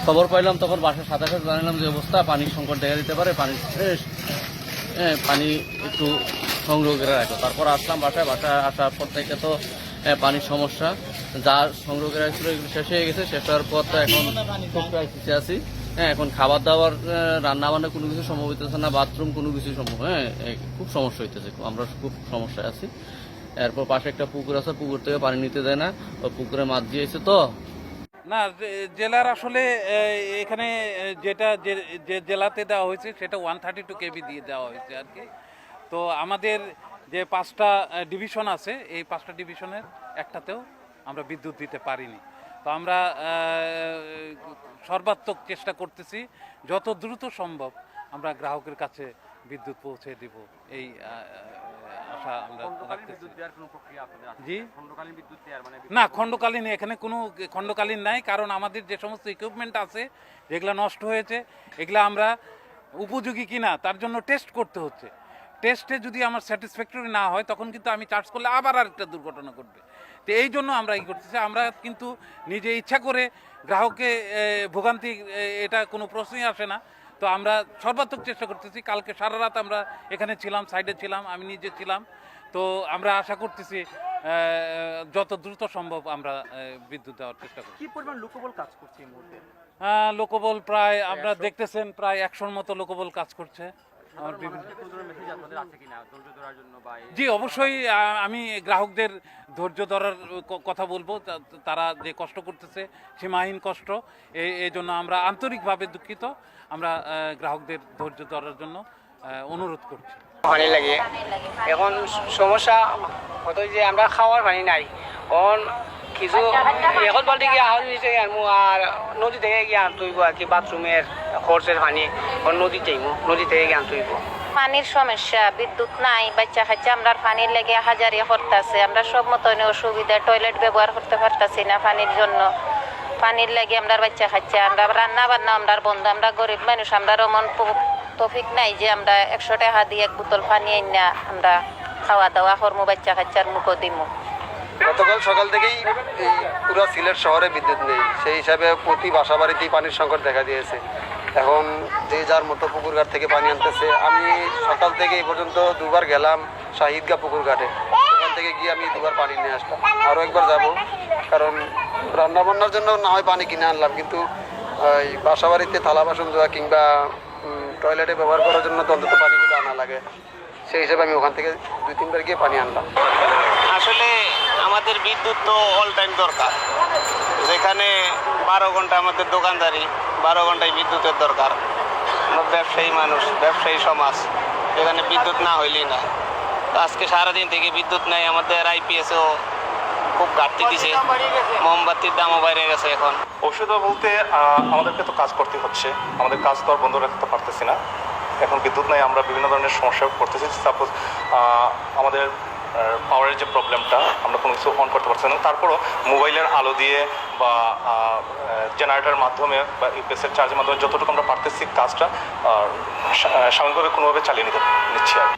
খবর পাইলাম তখন বাসার সাথে সাথে জানালাম যে অবস্থা, পানির সংকট দেখা দিতে পারে, পানি শেষ, পানি একটু সংগ্রহ করে রাখো। তারপর আসলাম বাসায় আসার পর থেকে তো পানির সমস্যা, যা সংগ্রহ করে রাখছিল এগুলো শেষ হয়ে গেছে। শেষ হওয়ার পর তো এখন খুব ক্রাইসিসে আছি। এখন খাবার দাবার, রান্না বান্না কোনো কিছু সম্ভব হইতেছে না, বাথরুম কোনো কিছু সম্ভব, খুব সমস্যা হইতেছে, আমরা খুব সমস্যায় আছি। এরপর পাশে একটা পুকুর আছে, পুকুর থেকে পানি নিতে দেয় না, পুকুরে মাছ দিয়েছে তো না। জেলার আসলে এখানে যেটা যে জেলাতে দেওয়া হয়েছে সেটা 132 কেবি দিয়ে দেওয়া হয়েছে আর কি। তো আমাদের যে 5টা ডিভিশন আছে, এই 5টা ডিভিশনের একটাতেও আমরা বিদ্যুৎ দিতে পারিনি। তো আমরা সর্বাত্মক চেষ্টা করতেছি যত দ্রুত সম্ভব আমরা গ্রাহকের কাছে বিদ্যুৎ পৌঁছে দিব, এই আশা আমরা রাখতেছি। জি না, খণ্ডকালীন এখানে কোনো খণ্ডকালীন নাই, কারণ আমাদের যে সমস্ত ইকুইপমেন্ট আছে যেগুলো নষ্ট হয়েছে এগুলো আমরা উপযোগী কিনা তার জন্য টেস্ট করতে হচ্ছে। টেস্টে যদি আমার স্যাটিসফ্যাক্টরি না হয় তখন কিন্তু আমি চার্জ করলে আবার আরেকটা দুর্ঘটনা ঘটবে। তো এই জন্য আমরা এই করতেছি, আমরা কিন্তু নিজে ইচ্ছা করে গ্রাহককে ভোগান্তি এটা কোনো প্রশ্নই আসে না। তো আমরা সর্বাত্মক চেষ্টা করতেছি। কালকে সারা রাত আমরা এখানে ছিলাম, সাইডে ছিলাম, আমি নিজে ছিলাম। তো আমরা আশা করতেছি যত দ্রুত সম্ভব আমরা বিদ্যুৎ দেওয়ার চেষ্টা করছি। কি পরিমাণ লোকবল কাজ করছে এই মুহূর্তে? লোকবল প্রায় আপনারা দেখতেছেন প্রায় 100-র মতো লোকবল কাজ করছে। জি অবশ্যই, আমি গ্রাহকদের ধৈর্য ধরার কথা বলবো। তারা যে কষ্ট করতেছে সীমাহীন কষ্ট, এই জন্য আমরা আন্তরিকভাবে দুঃখিত। আমরা গ্রাহকদের ধৈর্য ধরার জন্য অনুরোধ করছি। পানি লাগে এখন সমস্যা হতো যে আমরা খাওয়ার পানি নাই, এখন কিছু এখন বালতি গিয়ে আহার নিচে আনবো, আর নদী থেকে গিয়ে আনতে হইব আর কি, বাথরুমের খরচের পানি নদী থেকে গিয়ে আনতে হইব। পানির সমস্যা, বিদ্যুৎ নাই, বাচ্চা কাচ্চা আমরা পানির লেগে হাজারি করতেছে, আমরা সব মতন অসুবিধা, টয়লেট ব্যবহার করতে পারতাছি না পানির জন্য। পানির লেগে আমরা বাচ্চা কাচ্চা, আমরা রান্না বান্না আমরা বন্ধ, আমরা গরিব মানুষ, আমরা এমন তফিক নাই যে আমরা 100 টাকা দিয়ে 1 বোতল পানি আইনা আমরা খাওয়া দাওয়া করবো, বাচ্চা কাচ্চার মুখও দিমু। গতকাল সকাল থেকেই এই পুরো সিলেট শহরে বিদ্যুৎ নেই, সেই হিসাবে প্রতি বাসা বাড়িতেই পানির সংকট দেখা দিয়েছে। এখন যে যার মতো পুকুরঘাট থেকে পানি আনতেছে। আমি সকাল থেকে এই পর্যন্ত 2বার গেলাম শাহিদগা পুকুর ঘাটে, ওখান থেকে গিয়ে আমি 2বার পানি নিয়ে আসলাম, আরও একবার যাব, কারণ রান্নাবান্নার জন্য না হয় পানি কিনে আনলাম, কিন্তু এই বাসা বাড়িতে থালা বাসন ধোয়া কিংবা টয়লেটে ব্যবহার করার জন্য তো অন্তত পানিগুলো আনা লাগে, সেই হিসেবে আমি ওখান থেকে 2-3বার গিয়ে পানি আনলাম। আসলে আমাদের বিদ্যুৎ তো অল টাইম দরকার, যেখানে 12 ঘন্টা আমাদের দোকানদারি, 12 ঘন্টায় বিদ্যুতের দরকার। আমরা ব্যবসায়ী মানুষ, ব্যবসায়ী সমাজ, এখানে বিদ্যুৎ না হইলেই না। তো আজকে সারাদিন থেকে বিদ্যুৎ নাই, আমাদের আইপিএসও খুব ঘাটতি দিছে, মোমবাতির দামও বাইরে গেছে। এখন অসুবিধা বলতে আমাদেরকে তো কাজ করতে হচ্ছে, আমাদের কাজ তো আর বন্ধ রাখতে পারতেছি না। এখন বিদ্যুৎ নাই, আমরা বিভিন্ন ধরনের সমস্যা করতেছি। সাপোজ আমাদের পাওয়ারের যে প্রবলেমটা, আমরা কোনো কিছু অন করতে পারছি না, তারপরও মোবাইলের আলো দিয়ে বা জেনারেটরের মাধ্যমে বা ইউপিএসের চার্জের মাধ্যমে যতটুকু আমরা পারতেছি কাজটা সাময়িকভাবে কোনোভাবে চালিয়ে নিচ্ছি আর